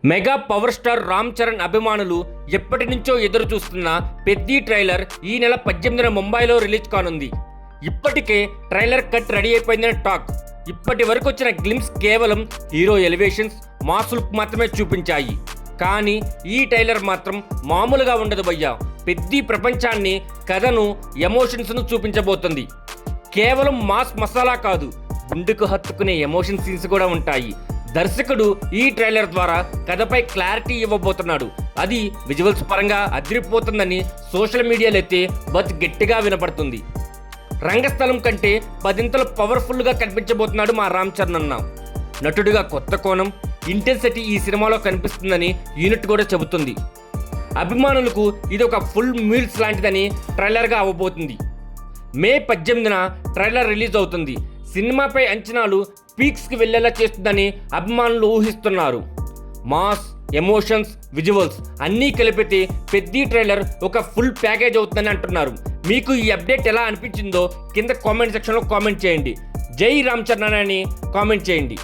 Mega power star Ram Charan అభిమానులు ఎప్పటి నుంచో ఎదురు చూస్తున్న పెద్ది ట్రైలర్ ఈ నెల 18న ముంబైలో రిలీజ్ కానుంది. ఇప్పటికే ట్రైలర్ కట్ రెడీ అయిపోయిందని టాక్. ఇప్పటి వరకు వచ్చిన గ్లిమ్స్ కేవలం హీరో ఎలివేషన్స్, మాస్ లుక్ మాత్రమే చూపించాయి. కానీ ఈ ట్రైలర్ మాత్రం మామూలుగా ఉండదు భయ్యా. పెద్ది ప్రపంచాన్ని, కథను, ఎమోషన్స్ను చూపించబోతుంది. కేవలం మాస్ మసాలా కాదు, గుండెకు హత్తుకునే ఎమోషన్ సీన్స్ కూడా ఉంటాయి. దర్శకుడు ఈ ట్రైలర్ ద్వారా కథపై క్లారిటీ ఇవ్వబోతున్నాడు. అది విజువల్స్ పరంగా అదిరిపోతుందని సోషల్ మీడియాలో అయితే బజ్ గట్టిగా వినపడుతుంది. రంగస్థలం కంటే 10 పవర్ఫుల్గా కనిపించబోతున్నాడు మా రామ్ చరణ్ అన్న. నటుడిగా కొత్త కోణం, ఇంటెన్సిటీ ఈ సినిమాలో కనిపిస్తుందని యూనిట్ కూడా చెబుతుంది. అభిమానులకు ఇది ఒక ఫుల్ మీల్స్ లాంటిదని ట్రైలర్గా అవ్వబోతుంది. మే 18న ట్రైలర్ రిలీజ్ అవుతుంది. సినిమాపై అంచనాలు పీక్స్కి వెళ్లేలా చేస్తుందని అభిమానులు ఊహిస్తున్నారు. మాస్, ఎమోషన్స్, విజువల్స్ అన్నీ కలిపితే పెద్ది ట్రైలర్ ఒక ఫుల్ ప్యాకేజ్ అవుతుందని అంటున్నారు. మీకు ఈ అప్డేట్ ఎలా అనిపించిందో కింద కామెంట్ సెక్షన్లో కామెంట్ చేయండి. జై రామ్ చరణ్ అని కామెంట్ చేయండి.